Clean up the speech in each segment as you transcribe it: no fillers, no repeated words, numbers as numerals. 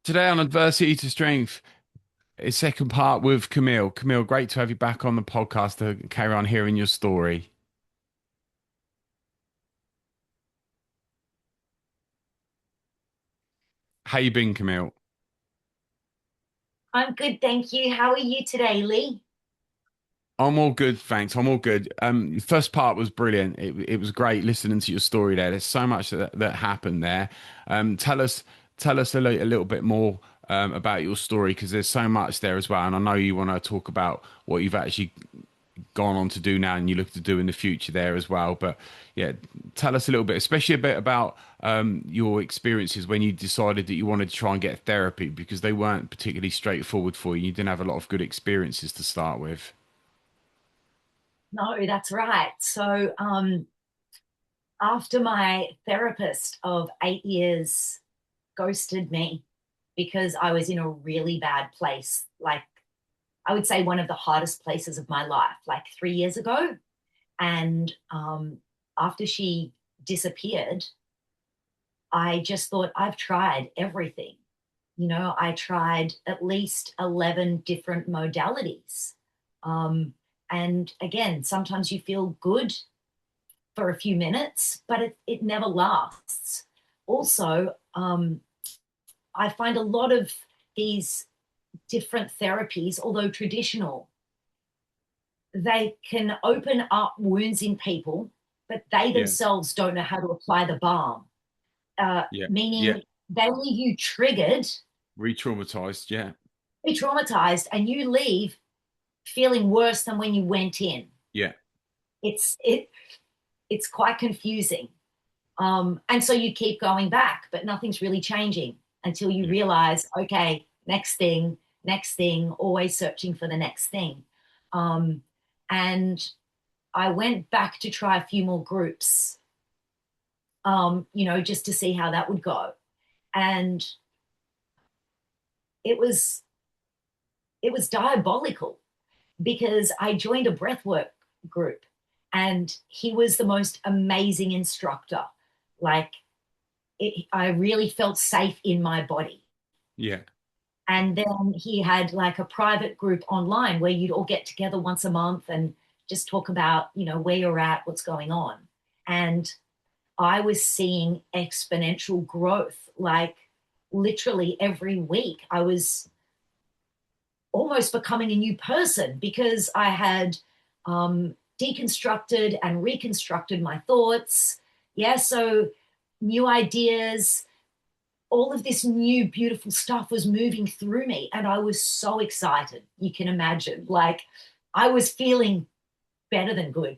Today on Adversity to Strength, a second part with Camille. Camille, great to have you back on the podcast to carry on hearing your story. How you been, Camille? I'm good, thank you. How are you today, Lee? I'm all good, thanks. I'm all good. The first part was brilliant. It was great listening to your story there. There's so much that happened there. Tell us a little bit more about your story because there's so much there as well. And I know you want to talk about what you've actually gone on to do now and you look to do in the future there as well. But yeah, tell us a little bit, especially a bit about your experiences when you decided that you wanted to try and get therapy because they weren't particularly straightforward for you. You didn't have a lot of good experiences to start with. No, that's right. After my therapist of 8 years ghosted me because I was in a really bad place, like I would say one of the hardest places of my life, like 3 years ago. And after she disappeared, I just thought, I've tried everything. I tried at least 11 different modalities. Um, and again, sometimes you feel good for a few minutes, but it never lasts. Also, I find a lot of these different therapies, although traditional, they can open up wounds in people, but they Yeah, themselves don't know how to apply the balm, yeah, yeah. meaning they leave you triggered, Re-traumatized. Yeah, be traumatized, and you leave feeling worse than when you went in. yeah, It's it it's quite confusing. And so you keep going back, but nothing's really changing until you yeah, realize, okay, next thing, always searching for the next thing. Um, and I went back to try a few more groups, just to see how that would go. And it was it was diabolical because I joined a breathwork group and he was the most amazing instructor. Like I really felt safe in my body. yeah, And then he had like a private group online where you'd all get together once a month and just talk about, where you're at, what's going on. And I was seeing exponential growth, like literally every week. I was almost becoming a new person because I had deconstructed and reconstructed my thoughts. Yeah, so new ideas, all of this new beautiful stuff was moving through me and I was so excited. You can imagine, like I was feeling better than good,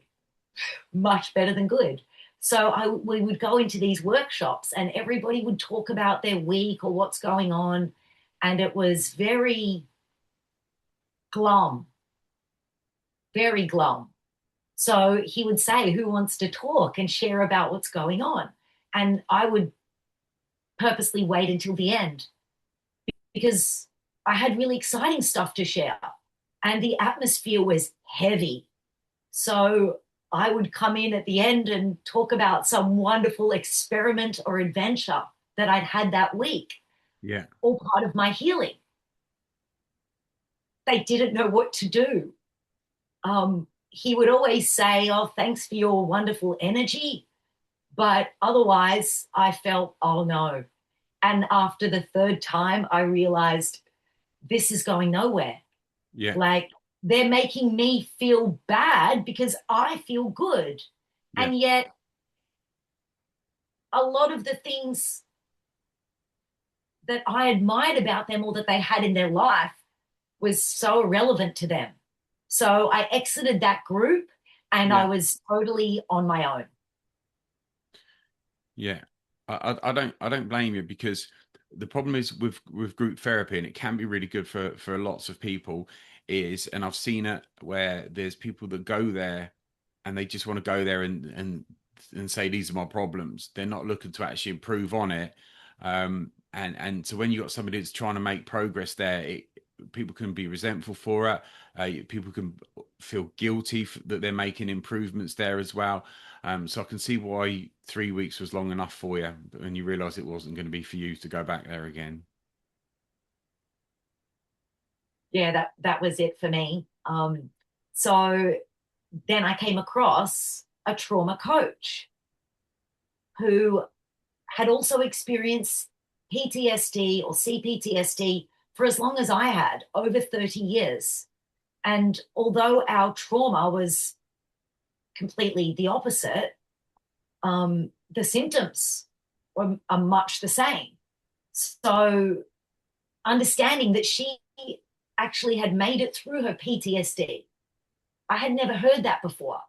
much better than good. So we would go into these workshops and everybody would talk about their week or what's going on, and it was very glum, very glum. So he would say, who wants to talk and share about what's going on? And I would purposely wait until the end because I had really exciting stuff to share and the atmosphere was heavy. So I would come in at the end and talk about some wonderful experiment or adventure that I'd had that week, yeah, all part of my healing. They didn't know what to do. He would always say, oh, thanks for your wonderful energy. But otherwise, I felt, oh no. And after the third time, I realized this is going nowhere. yeah, Like they're making me feel bad because I feel good. yeah, And yet, a lot of the things that I admired about them or that they had in their life was so irrelevant to them. So I exited that group and I yeah, was totally on my own. yeah. I don't blame you because the problem is with group therapy, and it can be really good for lots of people, is, and I've seen it where there's people that go there and they just want to go there and say these are my problems. They're not looking to actually improve on it. And so when you got somebody that's trying to make progress there, people can be resentful for it. People can feel guilty that they're making improvements there as well. So I can see why 3 weeks was long enough for you, and you realised it wasn't going to be for you to go back there again. yeah, that was it for me. So then I came across a trauma coach who had also experienced PTSD or CPTSD for as long as I had, over 30 years. And although our trauma was completely the opposite, the symptoms are much the same. So understanding that she actually had made it through her PTSD, I had never heard that before.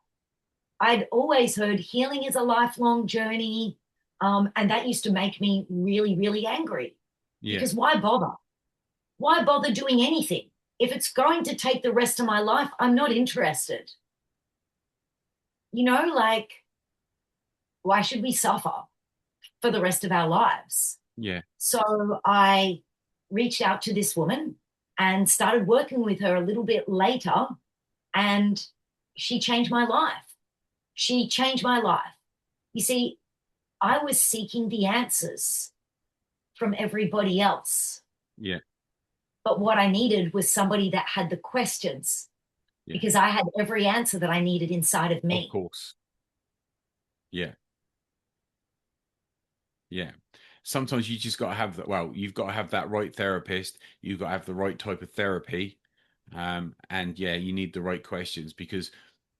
I'd always heard healing is a lifelong journey. And that used to make me really, really angry Yeah. because why bother? Why bother doing anything? If it's going to take the rest of my life, I'm not interested. Like, why should we suffer for the rest of our lives? Yeah. So I reached out to this woman and started working with her a little bit later, and she changed my life. She changed my life. You see, I was seeking the answers from everybody else. Yeah. But what I needed was somebody that had the questions Yeah. because I had every answer that I needed inside of Of me. course. Yeah. Yeah. Sometimes you just got to have that. Well, you've got to have that right therapist. You've got to have the right type of therapy. And yeah, you need the right questions because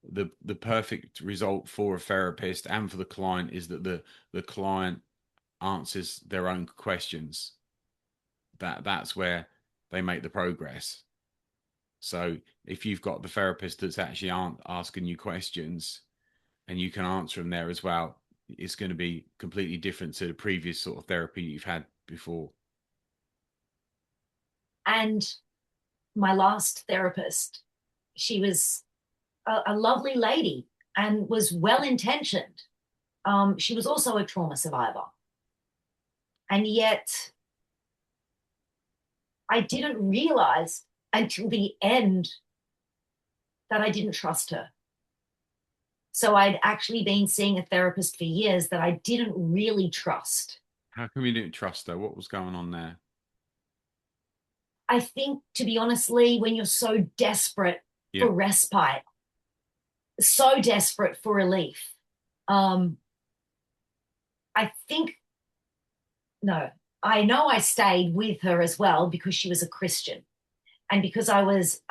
the perfect result for a therapist and for the client is that the client answers their own questions. That's where they make the progress. So if you've got the therapist that's actually aren't asking you questions and you can answer them there as well, it's going to be completely different to the previous sort of therapy you've had before. And my last therapist, she was a lovely lady and was well intentioned. She was also a trauma survivor. And yet I didn't realize until the end that I didn't trust her. So I'd actually been seeing a therapist for years that I didn't really trust. How come you didn't trust her? What was going on there? I think, to be honestly, when you're so desperate Yeah. for respite, so desperate for relief, um, I think, no, I know I stayed with her as well because she was a Christian and because I was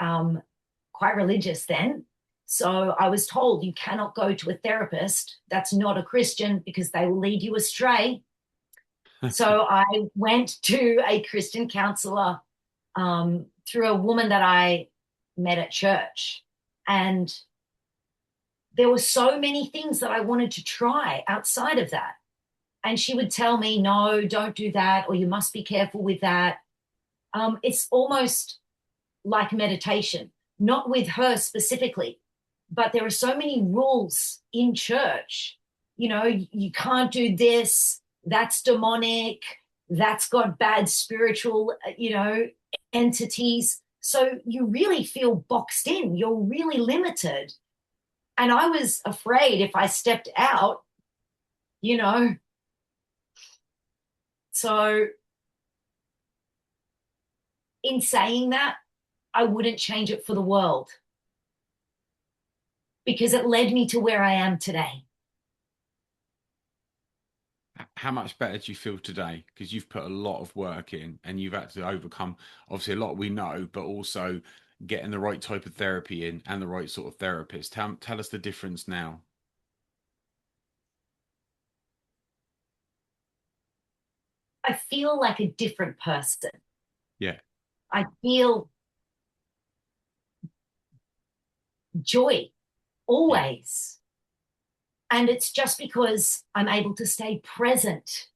quite religious then. So I was told you cannot go to a therapist that's not a Christian because they will lead you astray. So I went to a Christian counselor through a woman that I met at church. And there were so many things that I wanted to try outside of that. And she would tell me, no, don't do that, or you must be careful with that. It's almost like meditation, not with her specifically, but there are so many rules in church. You can't do this, that's demonic, that's got bad spiritual, entities. So you really feel boxed in, you're really limited. And I was afraid if I stepped out, you know, so in saying that, I wouldn't change it for the world because it led me to where I am today. How much better do you feel today? Because you've put a lot of work in and you've had to overcome, obviously, a lot we know, but also getting the right type of therapy in and the right sort of therapist. Tell us the difference now. I feel like a different person. Yeah. I feel joy Yeah. always. And it's just because I'm able to stay present.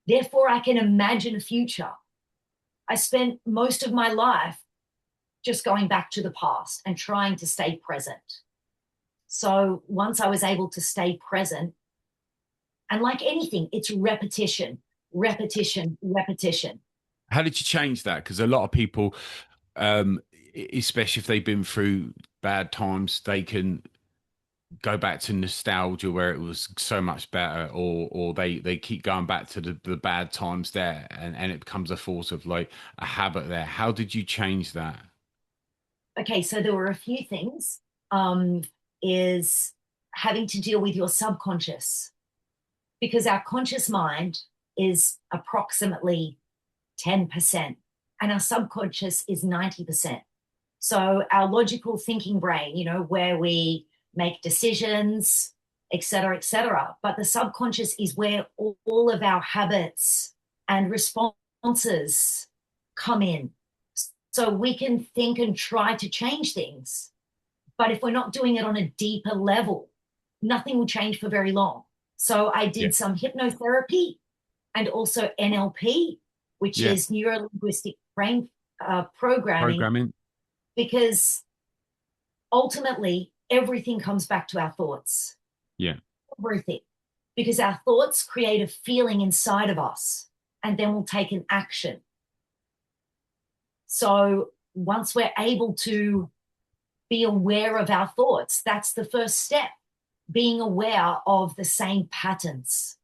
Therefore, I can imagine a future. I spent most of my life just going back to the past and trying to stay present. So once I was able to stay present, and like anything, it's repetition, repetition, repetition. How did you change that? Because a lot of people, especially if they've been through bad times, they can go back to nostalgia where it was so much better, or they keep going back to the bad times there, and it becomes a force of like a habit there. How did you change that? Okay, so there were a few things. Um, is having to deal with your subconscious, because our conscious mind is approximately 10%, and our subconscious is 90%. So our logical thinking brain, where we make decisions, et cetera. But the subconscious is where all of our habits and responses come in. So we can think and try to change things. But if we're not doing it on a deeper level, nothing will change for very long. So I Yeah. did some hypnotherapy and also NLP, which Yeah. is neuro linguistic brain programming, Programming. because ultimately everything comes back to our thoughts. Yeah. Everything. Because our thoughts create a feeling inside of us, and then we'll take an action. So once we're able to be aware of our thoughts, that's the first step, being aware of the same patterns.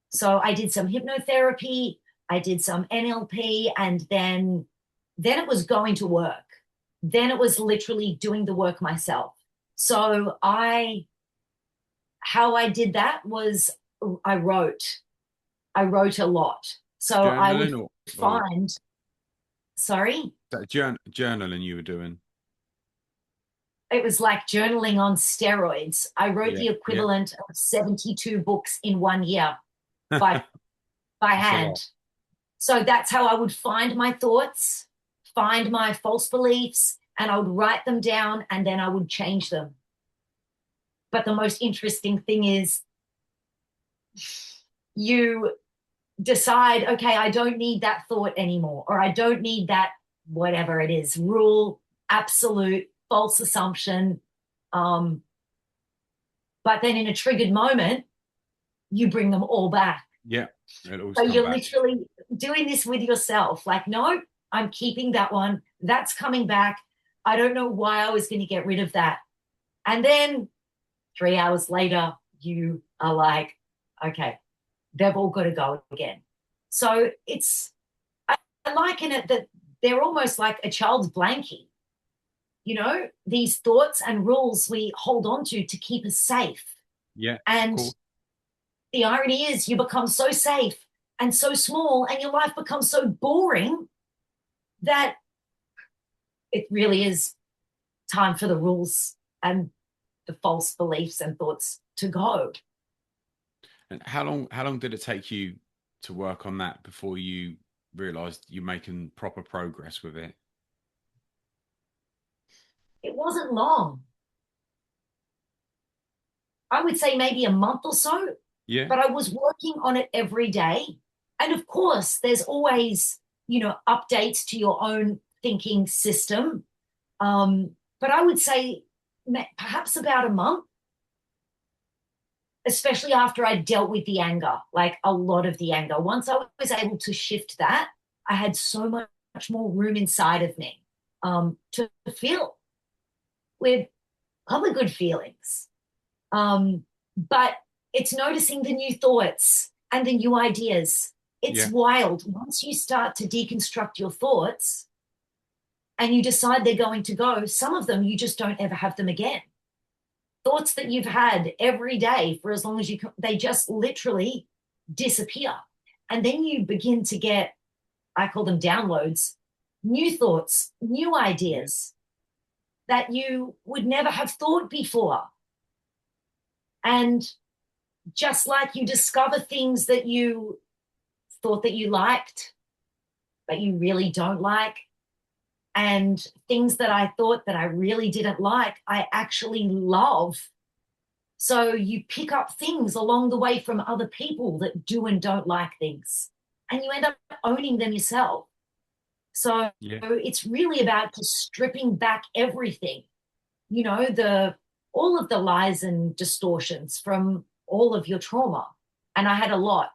So I did some hypnotherapy, I did some NLP, and then it was going to work. Then it was literally doing the work myself. So how I did that was I wrote. I wrote a lot. So I would Journaling or find, sorry, that journaling you were doing. it was like journaling on steroids. I wrote Yeah. the Yeah. equivalent of 72 books in 1 year by by That's a lot. hand. So that's how I would find my thoughts, find my false beliefs, and I would write them down and then I would change them. But the most interesting thing is you decide, okay, I don't need that thought anymore, or I don't need that, whatever it is, rule, absolute, false assumption. Um, but then in a triggered moment, you bring them all back. Yeah. It'll always So come you're back. literally doing this with yourself. Like, no, I'm keeping that one. That's coming back. I don't know why I was going to get rid of that. And then 3 hours later, you are like, okay, they've all got to go again. So I liken it that they're almost like a child's blankie. These thoughts and rules we hold on to keep us safe. Yeah. And Cool. the irony is you become so safe and so small and your life becomes so boring that it really is time for the rules and the false beliefs and thoughts to go. And how long did it take you to work on that before you realized you're making proper progress with it? It wasn't long. I would say maybe a month or so, Yeah. but I was working on it every day. And of course, there's always, updates to your own thinking system. But I would say perhaps about a month, especially after I dealt with the anger, like a lot of the anger. Once I was able to shift that, I had so much more room inside of me to feel with other good feelings. But it's noticing the new thoughts and the new ideas. It's Yeah. wild. Once you start to deconstruct your thoughts and you decide they're going to go, some of them you just don't ever have them again. Thoughts that you've had every day for as long as they just literally disappear. And then you begin to get, I call them downloads, new thoughts, new Yeah. ideas that you would never have thought before. And just like you discover things that you thought that you liked, but you really don't like, and things that I thought that I really didn't like, I actually love. So you pick up things along the way from other people that do and don't like things, and you end up owning them yourself. So Yeah. it's really about just stripping back everything, the all of the lies and distortions from all of your trauma. And I had a lot.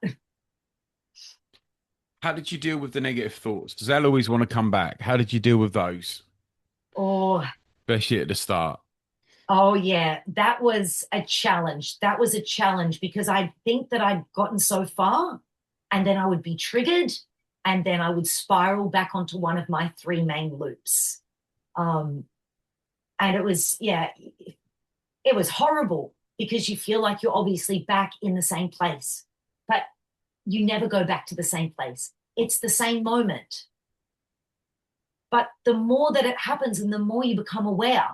How did you deal with the negative thoughts? Does they'll always want to come back? How did you deal with those, Oh, especially at the start? oh yeah, that was a challenge. That was a challenge because I think that I'd gotten so far and then I would be triggered and then I would spiral back onto one of my three main loops. Um, and it was, yeah, it was horrible because you feel like you're obviously back in the same place, but you never go back to the same place. It's the same moment. But the more that it happens and the more you become aware,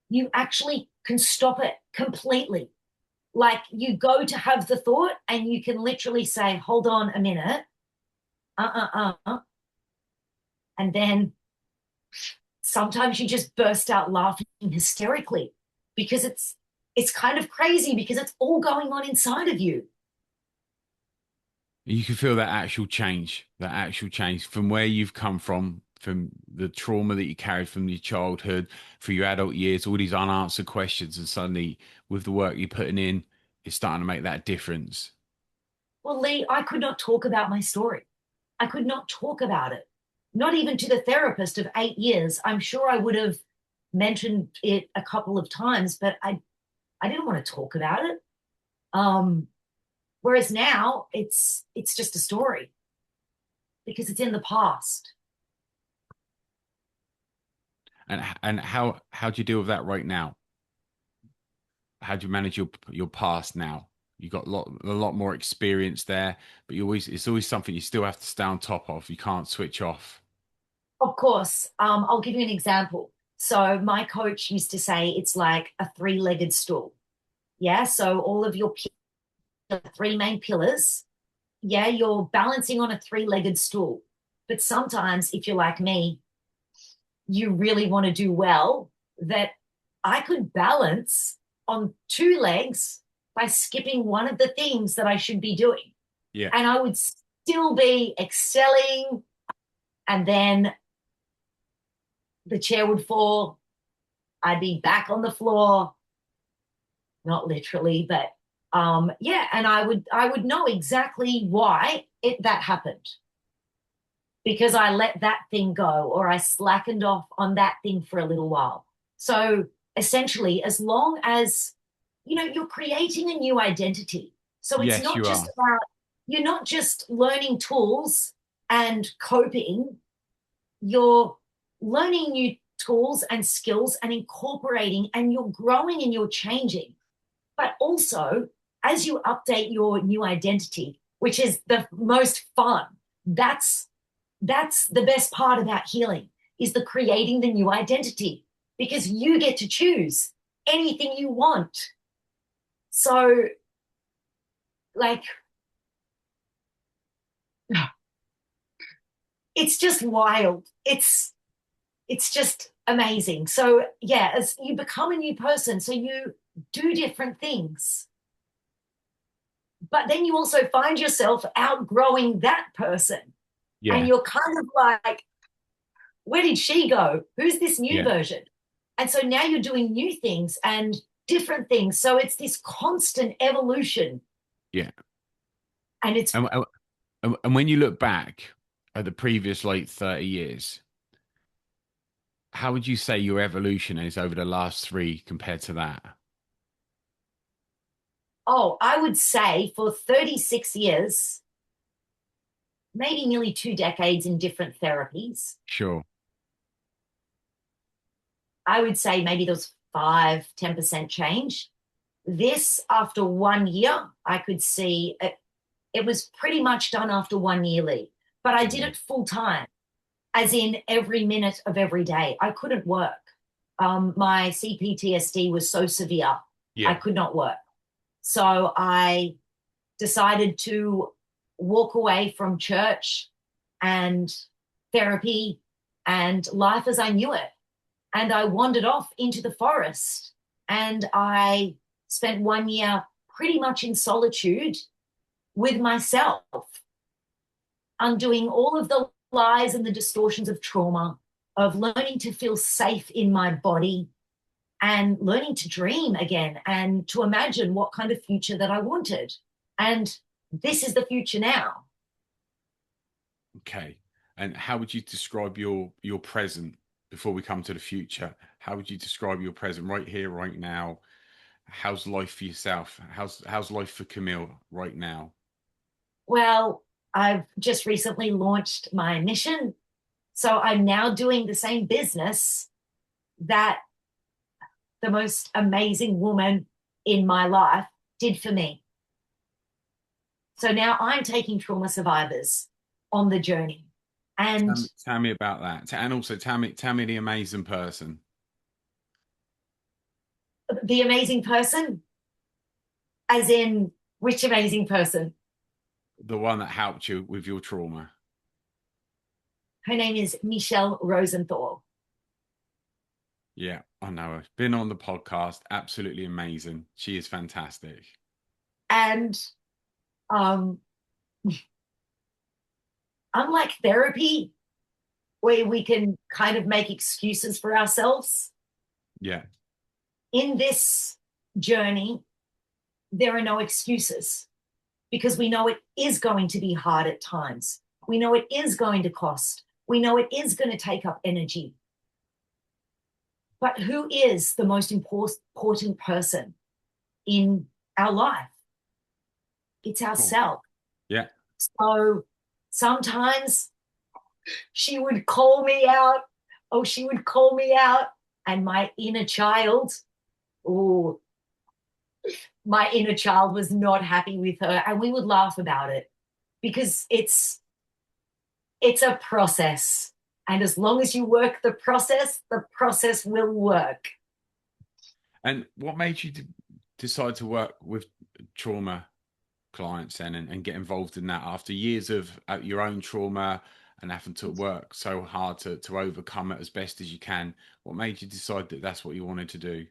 you actually can stop it completely. Like you go to have the thought and you can literally say, hold on a minute, and then sometimes you just burst out laughing hysterically because it's kind of crazy because it's all going on inside of you. You can feel that actual change from where you've come from the trauma that you carried from your childhood, for your adult years, all these unanswered questions, and suddenly with the work you're putting in, it's starting to make that difference. Well, Lee, I could not talk about my story. I could not talk about it, not even to the therapist of 8 years. I'm sure I would have mentioned it a couple of times, but I didn't want to talk about it. Um, Whereas now it's just a story because it's in the past. And how do you deal with that right now? How do you manage your past now? You got a lot more experience there, but it's always something you still have to stay on top of. You can't switch off. Of course, I'll give you an example. So my coach used to say it's like a three-legged stool. Yeah, so all of your three main pillars, yeah, you're balancing on a three-legged stool. But sometimes, if you're like me, you really want to do well, that I could balance on two legs by skipping one of the things that I should be doing. Yeah. And I would still be excelling. And then the chair would fall. I'd be back on the floor, not literally, but yeah. And I would know exactly why that happened because I let that thing go or I slackened off on that thing for a little while. So essentially, as long as you're creating a new identity. So it's Yes, not you just are. about you're not just learning tools and coping, you're learning new tools and skills and incorporating and you're growing and you're changing. But also, as you update your new identity, which is the most fun, that's the best part about healing is the creating the new identity because you get to choose anything you want. So like it's just wild. It's just amazing. So yeah, as you become a new person, so you do different things. But then you also find yourself outgrowing that person. And Yeah, you're kind of like, where did she go? Who's this new yeah, version? And so now you're doing new things and different things. So it's this constant evolution. yeah. And it's, And, and when you look back at the previous like 30 years, how would you say your evolution is over the last three compared to that? oh, I would say for 36 years, maybe nearly 2 decades in different therapies, Sure. I would say maybe there was 5, 10% change. This, after 1 year, I could see it was pretty much done after 1 year, Lee. But I did Yeah. it full time, as in every minute of every day. I couldn't work. My CPTSD was so severe, I Yeah. could not work. So I decided to walk away from church and therapy and life as I knew it. And I wandered off into the forest and I spent 1 year pretty much in solitude with myself, undoing all of the lies and the distortions of trauma, of learning to feel safe in my body and learning to dream again and to imagine what kind of future that I wanted. And this is the future now. Okay. And how would you describe your present before we come to the future? How would you describe your present right here, right now? How's life for yourself? How's life for Camille right now? Well, I've just recently launched my mission. So I'm now doing the same business that the most amazing woman in my life did for me. So now I'm taking trauma survivors on the journey. And Tell me about that, and also tell me the amazing person, the amazing person, as in which amazing person? the one that helped you with your trauma. Her name is Michelle Rosenthal. Yeah, I know her. Been on the podcast. Absolutely amazing. She is fantastic. And um, unlike therapy, where we can kind of make excuses for ourselves, Yeah, in this journey, there are no excuses because we know it is going to be hard at times. We know it is going to cost. We know it is going to take up energy. But who is the most important person in our life? It's cool. ourselves. Yeah, So sometimes she would call me out. Oh, she would call me out. And my inner child, oh, my inner child was not happy with her. And we would laugh about it because it's a process. And as long as you work the process will work. and what made you decide to work with trauma clients then, and get involved in that after years of your own trauma and having to work so hard to overcome it as best as you can? What made you decide that that's what you wanted to do?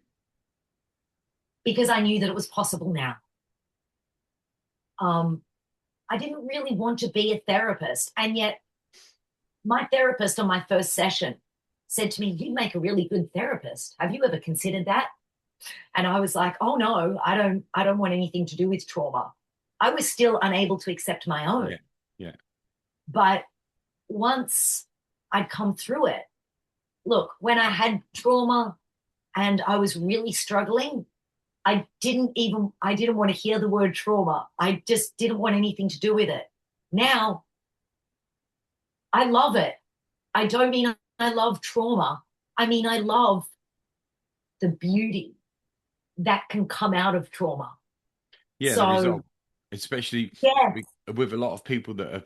Because I knew that it was possible now. Um, I didn't really want to be a therapist. And yet, my therapist on my first session said to me, "You make a really good therapist. Have you ever considered that?" And I was like, "Oh no, I don't want anything to do with trauma." I was still unable to accept my own. Yeah, yeah, But once I'd come through it, look, when I had trauma and I was really struggling, I didn't want to hear the word trauma. I just didn't want anything to do with it. Now I love it. I don't mean I love trauma. I mean I love the beauty that can come out of trauma. yeah. The So result, especially yes, with a lot of people that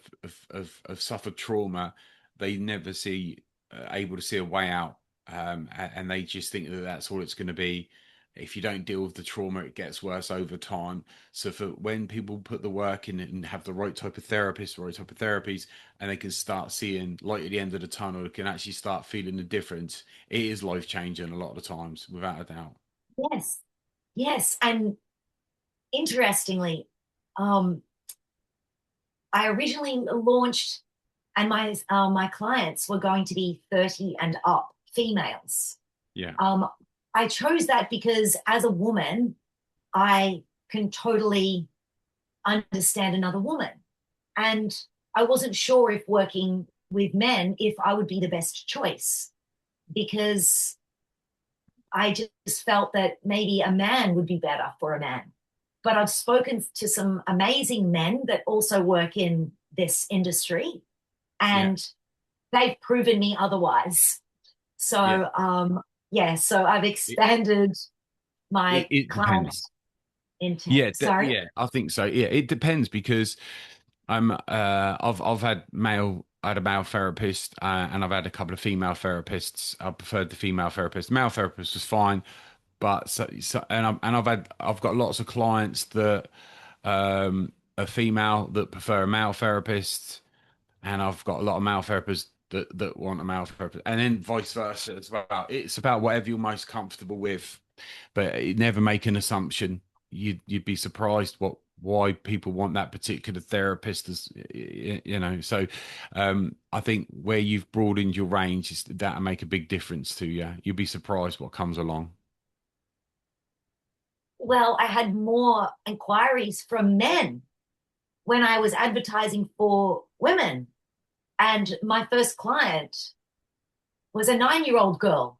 have suffered trauma, they never see able to see a way out, and they just think that that's all it's going to be. If you don't deal with the trauma, it gets worse over time. So for when people put the work in and have the right type of therapist, right type of therapies, and they can start seeing light at the end of the tunnel, they can actually start feeling the difference. It is life changing a lot of the times, without a doubt. yes, yes. And interestingly, um, I originally launched, and my clients were going to be 30 and up females. Yeah, Um, I chose that because as a woman, I can totally understand another woman. And I wasn't sure if working with men, if I would be the best choice, because I just felt that maybe a man would be better for a man. But I've spoken to some amazing men that also work in this industry, yeah, and they've proven me otherwise. yeah. So, yeah, so I've It, expanded my it client depends. intake. Yeah, Sorry. yeah, I think so. Yeah, it depends because I've had I had a male therapist, and I've had a couple of female therapists. I preferred the female therapist. Male therapist was fine, but I've got lots of clients that are female that prefer a male therapist, and I've got a lot of male therapists that want a male therapist, and then vice versa as well. It's about whatever you're most comfortable with, but never make an assumption. You'd be surprised why people want that particular therapist, as you know. So I think where you've broadened your range is that'll make a big difference to you. You'll be surprised what comes along. Well, I had more inquiries from men when I was advertising for women. And my first client was a 9-year-old girl.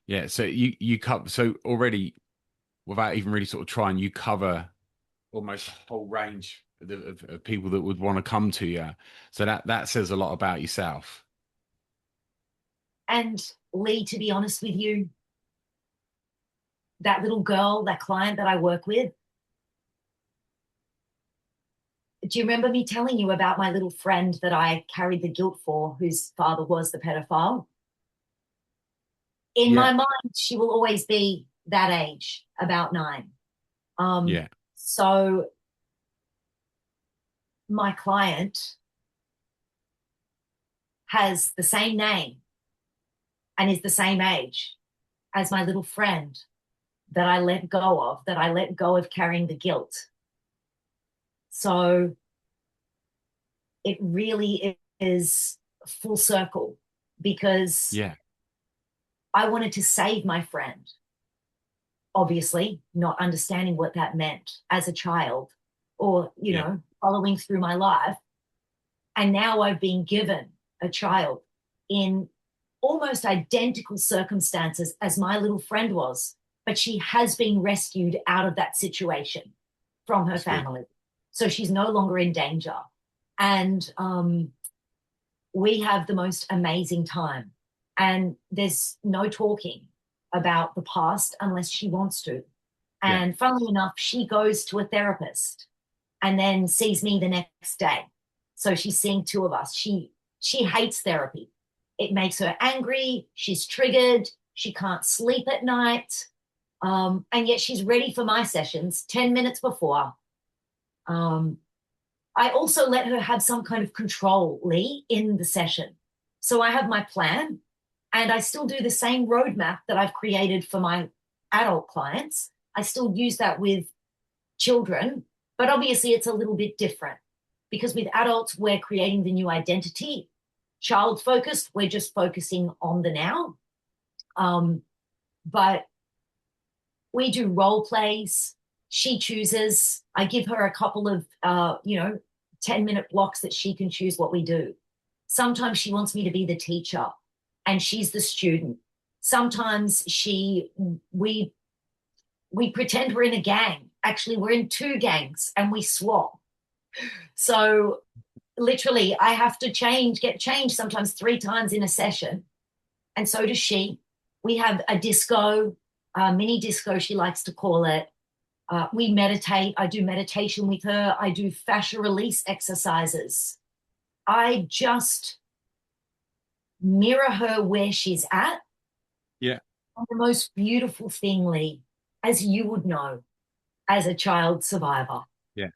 Yeah, so you cover, so already, without even really sort of trying, you cover almost a whole range of people that would want to come to you. So that says a lot about yourself. And Lee, to be honest with you, that little girl, that client that I work with, do you remember me telling you about my little friend that I carried the guilt for, whose father was the pedophile? In Yeah, my mind, she will always be that age, about 9. Um, yeah, so my client has the same name and is the same age as my little friend that I let go of carrying the guilt. So it really is full circle because yeah, I wanted to save my friend, obviously, not understanding what that meant as a child or, yeah, following through my life. And now I've been given a child in almost identical circumstances as my little friend was, but she has been rescued out of that situation from her that's good. family. So she's no longer in danger. And we have the most amazing time. And there's no talking about the past unless she wants to. Yeah, And funnily enough, she goes to a therapist and then sees me the next day. So she's seeing two of us. She hates therapy. It makes her angry. She's triggered. She can't sleep at night. And yet she's ready for my sessions 10 minutes before. Um, I also let her have some kind of control, Lee, in the session. So I have my plan and I still do the same roadmap that I've created for my adult clients. I still use that with children, but obviously it's a little bit different because with adults, we're creating the new identity. Child focused, we're just focusing on the now. But we do role plays. She chooses. I give her a couple of, 10-minute blocks that she can choose what we do. Sometimes she wants me to be the teacher and she's the student. Sometimes we pretend we're in a gang. Actually, we're in two gangs and we swap. So literally, I have to get changed sometimes 3 times in a session. And so does she. We have a disco, mini disco, she likes to call it. We meditate. I do meditation with her. I do fascia release exercises. I just mirror her where she's at. yeah, And the most beautiful thing, Lee, as you would know, as a child survivor, yeah,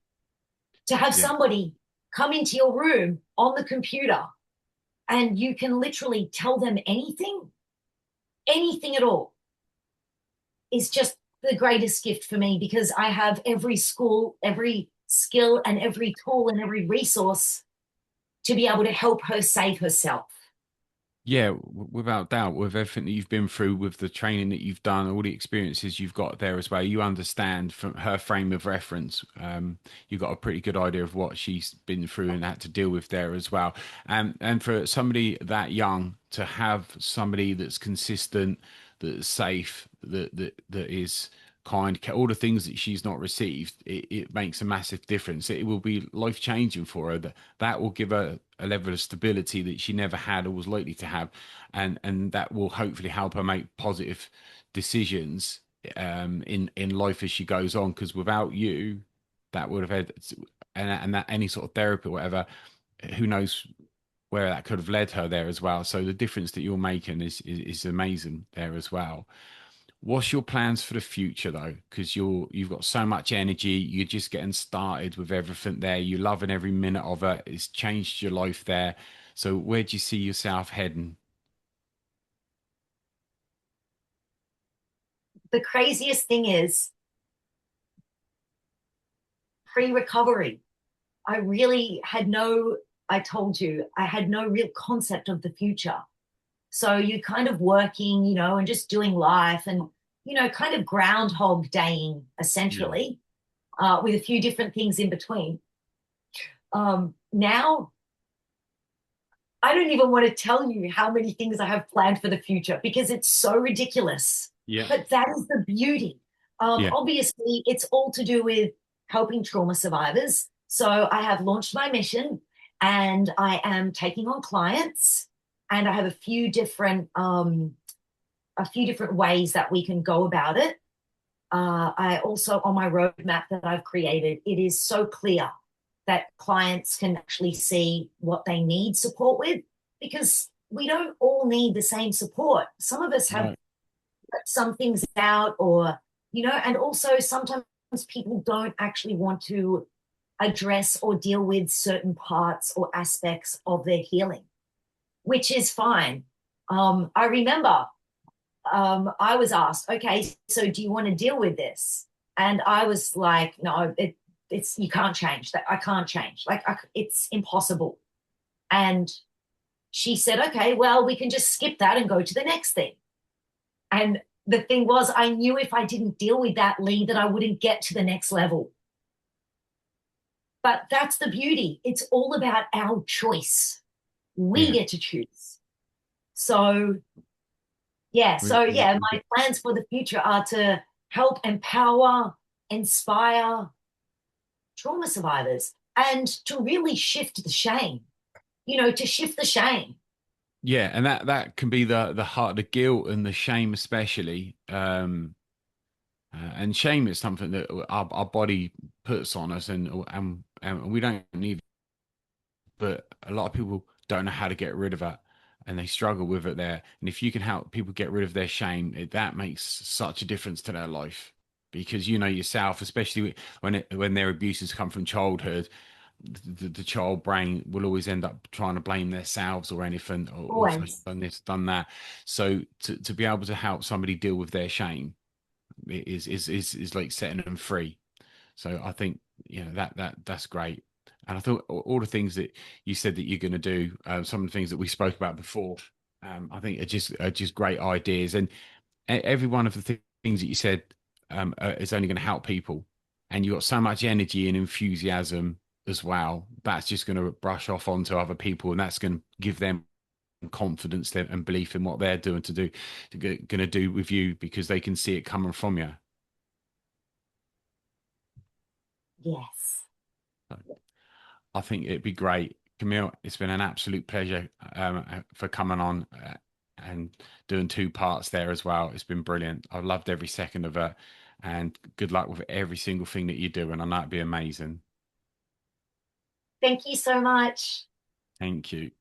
to have yeah, somebody come into your room on the computer and you can literally tell them anything, anything at all, is just the greatest gift for me because I have every school, every skill, and every tool and every resource to be able to help her save herself. yeah. Without doubt, with everything that you've been through, with the training that you've done, all the experiences you've got there as well, you understand from her frame of reference. You've got a pretty good idea of what she's been through and had to deal with there as well. And for somebody that young to have somebody that's consistent, that's safe, that is kind, all the things that she's not received, it makes a massive difference. It will be life changing for her. That will give her a level of stability that she never had or was likely to have, and that will hopefully help her make positive decisions in life as she goes on. Because without you, that would have had and that any sort of therapy or whatever, who knows where that could have led her there as well. So the difference that you're making is amazing there as well. What's your plans for the future though? Because you've got so much energy, you're just getting started with everything there. You're loving every minute of it. It's changed your life there. So where do you see yourself heading? The craziest thing is pre recovery. I really had no, I told you, I had no real concept of the future. So you're kind of working, and just doing life and, kind of groundhog daying Yeah, essentially, with a few different things in between. Now, I don't even want to tell you how many things I have planned for the future because it's so ridiculous. yeah, But that is the beauty. yeah, Obviously, it's all to do with helping trauma survivors. So I have launched my mission and I am taking on clients, and I have a few different ways that we can go about it. I also, on my roadmap that I've created, it is so clear that clients can actually see what they need support with, because we don't all need the same support. Some of us have Right. some things out, or, and also sometimes people don't actually want to address or deal with certain parts or aspects of their healing, which is fine. I remember I was asked, okay, so do you want to deal with this? And I was like, no, it's you can't change that. I can't change. Like it's impossible. And she said, okay, well, we can just skip that and go to the next thing. And the thing was, I knew if I didn't deal with that, Lee, that I wouldn't get to the next level. But that's the beauty. It's all about our choice. We Yeah. get to choose. So yeah, so We, yeah, my plans for the future are to help empower, inspire trauma survivors, and to really shift the shame, to shift the shame. yeah, and that can be the heart, the guilt and the shame, especially. And shame is something that our body puts on us, and we don't need. But a lot of people don't know how to get rid of it, and they struggle with it there. And if you can help people get rid of their shame, that makes such a difference to their life. Because you know yourself, especially when their abuses come from childhood, the child brain will always end up trying to blame themselves or anything, or if I've Always. done this, done that. So to be able to help somebody deal with their shame is like setting them free. So I think that's great. And I thought all the things that you said that you're going to do, some of the things that we spoke about before, I think are just great ideas. And every one of the things that you said is only going to help people. And you've got so much energy and enthusiasm as well. That's just going to brush off onto other people, and that's going to give them confidence and belief in what they're doing going to do with you, because they can see it coming from you. Yes. I think it'd be great. Camille, it's been an absolute pleasure for coming on and doing two parts there as well. It's been brilliant. I loved every second of it. And good luck with every single thing that you do. And I know it'd be amazing. Thank you so much. Thank you.